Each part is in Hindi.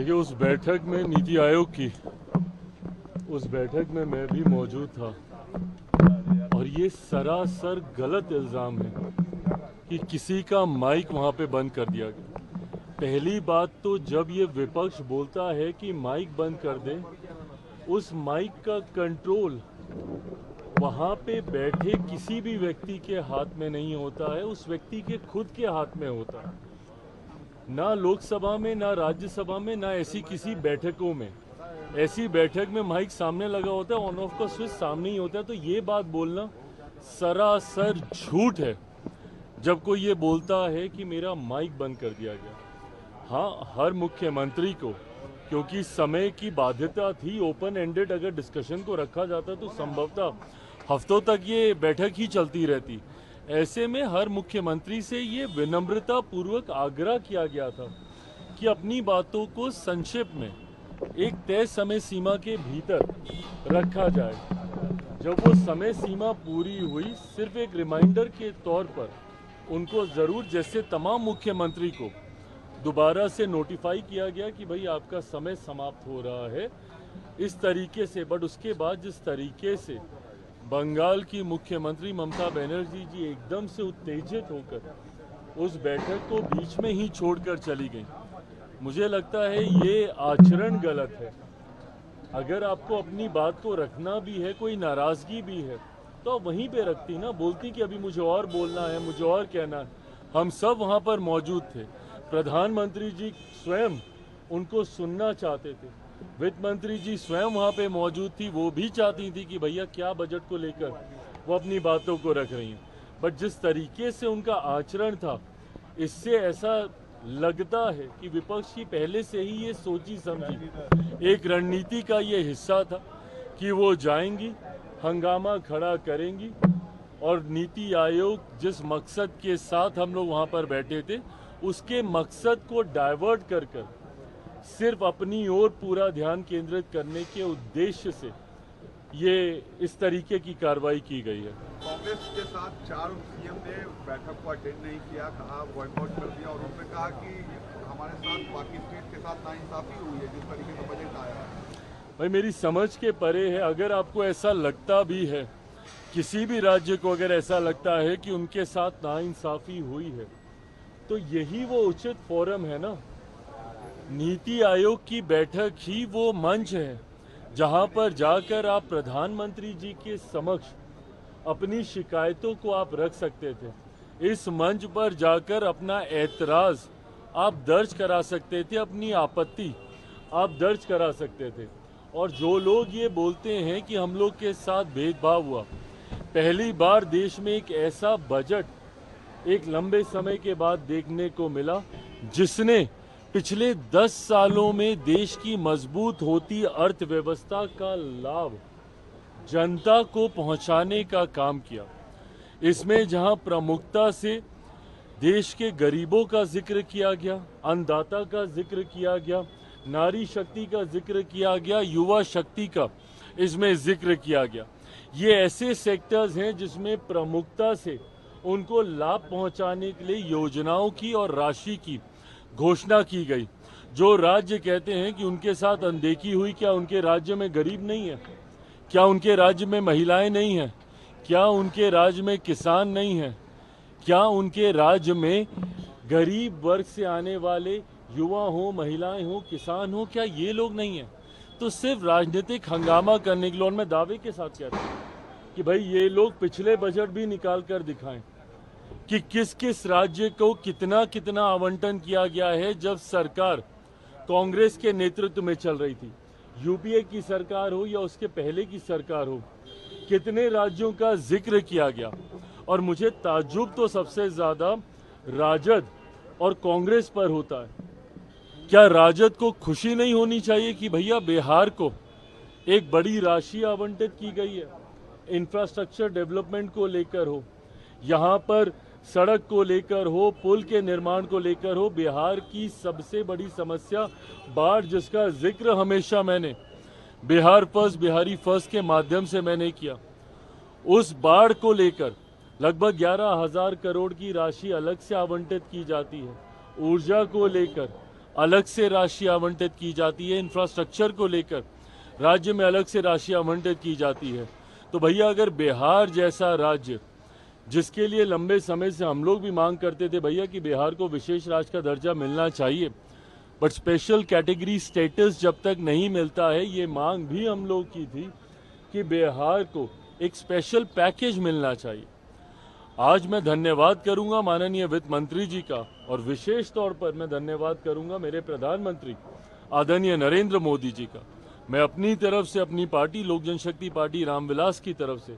देखिए, उस बैठक में नीति आयोग की उस बैठक में मैं भी मौजूद था और ये सरासर गलत इल्ज़ाम है कि किसी का माइक वहाँ पे बंद कर दिया गया। पहली बात तो जब ये विपक्ष बोलता है कि माइक बंद कर दे, उस माइक का कंट्रोल वहाँ पे बैठे किसी भी व्यक्ति के हाथ में नहीं होता है, उस व्यक्ति के खुद के हाथ में होता है। ना लोकसभा में, ना राज्यसभा में, ना ऐसी किसी बैठकों में। ऐसी बैठक में माइक सामने लगा होता है, ऑन ऑफ का स्विच सामने ही होता है। तो ये बात बोलना सरासर झूठ है जब कोई ये बोलता है कि मेरा माइक बंद कर दिया गया। हाँ, हर मुख्यमंत्री को, क्योंकि समय की बाध्यता थी, ओपन एंडेड अगर डिस्कशन को रखा जाता तो संभवतः हफ्तों तक ये बैठक ही चलती रहती। ऐसे में हर मुख्यमंत्री से ये विनम्रता पूर्वक आग्रह किया गया था कि अपनी बातों को संक्षेप में एक तय समय सीमा के भीतर रखा जाए। जब वो समय सीमा पूरी हुई, सिर्फ एक रिमाइंडर के तौर पर उनको ज़रूर, जैसे तमाम मुख्यमंत्री को दोबारा से नोटिफाई किया गया कि भाई आपका समय समाप्त हो रहा है, इस तरीके से। बट उसके बाद जिस तरीके से बंगाल की मुख्यमंत्री ममता बनर्जी जी एकदम से उत्तेजित होकर उस बैठक को बीच में ही छोड़कर चली गई, मुझे लगता है ये आचरण गलत है। अगर आपको अपनी बात को रखना भी है, कोई नाराज़गी भी है, तो आप वहीं पे रखती ना, बोलती कि अभी मुझे और बोलना है, मुझे और कहना है। हम सब वहाँ पर मौजूद थे। प्रधानमंत्री जी स्वयं उनको सुनना चाहते थे, वित्त मंत्री जी स्वयं वहाँ पे मौजूद थी, वो भी चाहती थी कि भैया क्या बजट को लेकर वो अपनी बातों को रख रही हैं। बट जिस तरीके से उनका आचरण था, इससे ऐसा लगता है कि विपक्ष की पहले से ही ये सोची समझी एक रणनीति का ये हिस्सा था कि वो जाएंगी, हंगामा खड़ा करेंगी और नीति आयोग जिस मकसद के साथ हम लोग वहाँ पर बैठे थे, उसके मकसद को डाइवर्ट कर सिर्फ अपनी ओर पूरा ध्यान केंद्रित करने के उद्देश्य से ये इस तरीके की कार्रवाई की गई है। कांग्रेस के साथ 4 सीएम ने बैठक को अटेंड नहीं किया, कहा बॉयकॉट कर दिया, और उन्होंने कहा कि हमारे साथ बाकी स्टेट के साथ नाइंसाफी हुई है जिस तरीके से बजट आया। भाई, मेरी समझ के परे है। अगर आपको ऐसा लगता भी है, किसी भी राज्य को अगर ऐसा लगता है कि उनके साथ नाइंसाफी हुई है, तो यही वो उचित फोरम है ना। नीति आयोग की बैठक ही वो मंच है जहां पर जाकर आप प्रधानमंत्री जी के समक्ष अपनी शिकायतों को आप रख सकते थे। इस मंच पर जाकर अपना ऐतराज आप दर्ज करा सकते थे, अपनी आपत्ति आप दर्ज करा सकते थे। और जो लोग ये बोलते हैं कि हम लोग के साथ भेदभाव हुआ, पहली बार देश में एक ऐसा बजट एक लंबे समय के बाद देखने को मिला जिसने पिछले 10 सालों में देश की मजबूत होती अर्थव्यवस्था का लाभ जनता को पहुंचाने का काम किया। इसमें जहां प्रमुखता से देश के गरीबों का जिक्र किया गया, अन्नदाता का जिक्र किया गया, नारी शक्ति का जिक्र किया गया, युवा शक्ति का इसमें जिक्र किया गया। ये ऐसे सेक्टर्स हैं जिसमें प्रमुखता से उनको लाभ पहुंचाने के लिए योजनाओं की और राशि की घोषणा की गई। जो राज्य कहते हैं कि उनके साथ अनदेखी हुई, क्या उनके राज्य में गरीब नहीं है? क्या उनके राज्य में महिलाएं नहीं हैं? क्या उनके राज्य में किसान नहीं हैं? क्या उनके राज्य में गरीब वर्ग से आने वाले युवा हो, महिलाएं हो, किसान हो, क्या ये लोग नहीं हैं? तो सिर्फ राजनीतिक हंगामा करने के लिए, और मैं दावे के साथ कहता हूँ कि भाई ये लोग पिछले बजट भी निकाल कर दिखाएं कि किस किस राज्य को कितना कितना आवंटन किया गया है जब सरकार कांग्रेस के नेतृत्व में चल रही थी। यूपीए की सरकार हो या उसके पहले की सरकार हो, कितने राज्यों का जिक्र किया गया। और मुझे ताज्जुब तो सबसे ज्यादा राजद और कांग्रेस पर होता है। क्या राजद को खुशी नहीं होनी चाहिए कि भैया बिहार को एक बड़ी राशि आवंटित की गई है, इंफ्रास्ट्रक्चर डेवलपमेंट को लेकर हो, यहाँ पर सड़क को लेकर हो, पुल के निर्माण को लेकर हो। बिहार की सबसे बड़ी समस्या बाढ़, जिसका जिक्र हमेशा मैंने बिहार फर्स्ट, बिहारी फर्स्ट के माध्यम से मैंने किया। उस बाढ़ को लेकर लगभग 11,000 करोड़ की राशि अलग से आवंटित की जाती है। ऊर्जा को लेकर अलग से राशि आवंटित की जाती है, इंफ्रास्ट्रक्चर को लेकर राज्य में अलग से राशि आवंटित की जाती है। तो भैया अगर बिहार जैसा राज्य, जिसके लिए लंबे समय से हम लोग भी मांग करते थे भैया कि बिहार को विशेष राज्य का दर्जा मिलना चाहिए, बट स्पेशल कैटेगरी स्टेटस जब तक नहीं मिलता है, ये मांग भी हम लोग की थी कि बिहार को एक स्पेशल पैकेज मिलना चाहिए। आज मैं धन्यवाद करूंगा माननीय वित्त मंत्री जी का, और विशेष तौर पर मैं धन्यवाद करूंगा मेरे प्रधानमंत्री आदरणीय नरेंद्र मोदी जी का। मैं अपनी तरफ से, अपनी पार्टी लोक जनशक्ति पार्टी रामविलास की तरफ से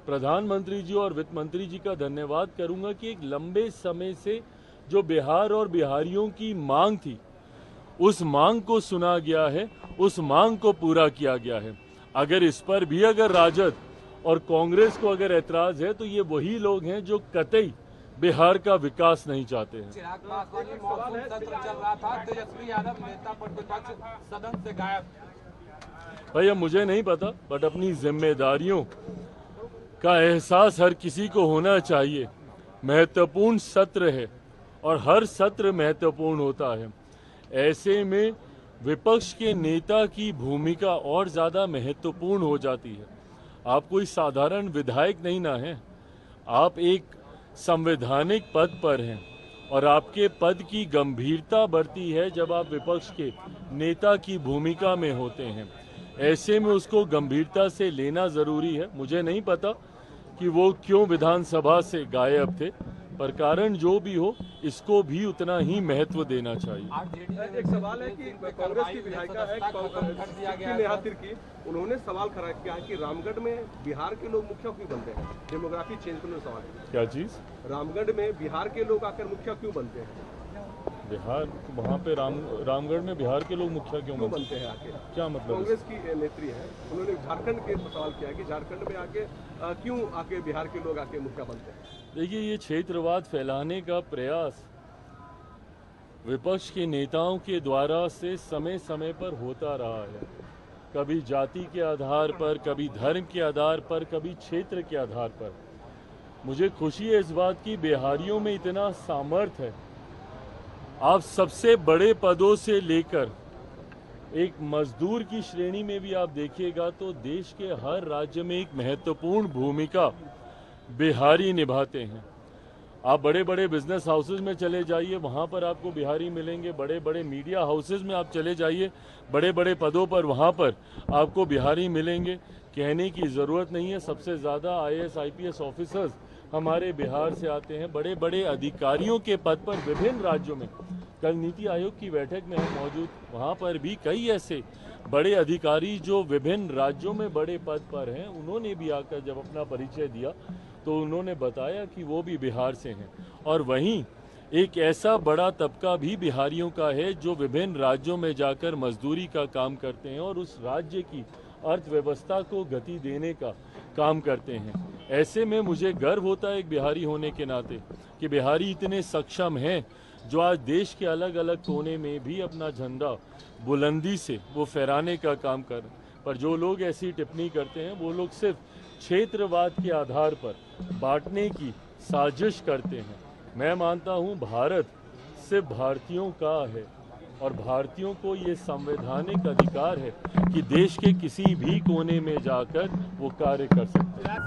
प्रधानमंत्री जी और वित्त मंत्री जी का धन्यवाद करूंगा कि एक लंबे समय से जो बिहार और बिहारियों की मांग थी, उस मांग को सुना गया है, उस मांग को पूरा किया गया है। अगर इस पर भी अगर राजद और कांग्रेस को अगर ऐतराज है, तो ये वही लोग हैं जो कतई बिहार का विकास नहीं चाहते हैं। चिराग पासवान मॉनसून सत्र चल रहा था, तेजस्वी यादव नेता प्रतिपक्ष सदन से गायब। भैया मुझे नहीं पता, बट अपनी जिम्मेदारियों का एहसास हर किसी को होना चाहिए। महत्वपूर्ण सत्र है और हर सत्र महत्वपूर्ण होता है। ऐसे में विपक्ष के नेता की भूमिका और ज्यादा महत्वपूर्ण हो जाती है। आप कोई साधारण विधायक नहीं ना हैं, आप एक संवैधानिक पद पर हैं, और आपके पद की गंभीरता बढ़ती है जब आप विपक्ष के नेता की भूमिका में होते हैं। ऐसे में उसको गंभीरता से लेना जरूरी है। मुझे नहीं पता कि वो क्यों विधानसभा से गायब थे, पर कारण जो भी हो, इसको भी उतना ही महत्व देना चाहिए। एक सवाल है कि कांग्रेस की विधायिका है नेहा तिर्की, उन्होंने सवाल खड़ा किया है कि रामगढ़ में बिहार के लोग मुखिया क्यों बनते हैं, डेमोग्राफी चेंज करने सवाल है। क्या चीज? रामगढ़ में बिहार के लोग आकर मुखिया क्यों बनते हैं? बिहार वहाँ पे रामगढ़ में बिहार के लोग मुखिया क्यों बनते हैं आके? क्या मतलब? कांग्रेस की नेत्री है, उन्होंने झारखंड के सवाल किया कि झारखंड में आके क्यों आके बिहार के लोग आके मुखिया बनते हैं? देखिए, ये क्षेत्रवाद फैलाने का प्रयास विपक्ष के नेताओं के द्वारा से समय समय पर होता रहा है। कभी जाति के आधार पर, कभी धर्म के आधार पर, कभी क्षेत्र के आधार पर। मुझे खुशी है इस बात की, बिहारियों में इतना सामर्थ्य है। आप सबसे बड़े पदों से लेकर एक मजदूर की श्रेणी में भी आप देखिएगा तो देश के हर राज्य में एक महत्वपूर्ण भूमिका बिहारी निभाते हैं। आप बड़े बड़े बिजनेस हाउसेज में चले जाइए, वहाँ पर आपको बिहारी मिलेंगे। बड़े बड़े मीडिया हाउसेज में आप चले जाइए, बड़े बड़े पदों पर वहाँ पर आपको बिहारी मिलेंगे। कहने की ज़रूरत नहीं है, सबसे ज़्यादा IAS IPS ऑफिसर्स हमारे बिहार से आते हैं। बड़े बड़े अधिकारियों के पद पर विभिन्न राज्यों में, कल नीति आयोग की बैठक में हम मौजूद, वहाँ पर भी कई ऐसे बड़े अधिकारी जो विभिन्न राज्यों में बड़े पद पर हैं, उन्होंने भी आकर जब अपना परिचय दिया तो उन्होंने बताया कि वो भी बिहार से हैं। और वहीं एक ऐसा बड़ा तबका भी बिहारियों का है जो विभिन्न राज्यों में जाकर मजदूरी का काम करते हैं और उस राज्य की अर्थव्यवस्था को गति देने का काम करते हैं। ऐसे में मुझे गर्व होता है एक बिहारी होने के नाते कि बिहारी इतने सक्षम हैं जो आज देश के अलग अलग कोने में भी अपना झंडा बुलंदी से वो फहराने का काम कर रहे हैं। पर जो लोग ऐसी टिप्पणी करते हैं, वो लोग सिर्फ क्षेत्रवाद के आधार पर बांटने की साजिश करते हैं। मैं मानता हूं भारत सिर्फ भारतीयों का है और भारतीयों को ये संवैधानिक अधिकार है कि देश के किसी भी कोने में जाकर वो कार्य कर सकते हैं।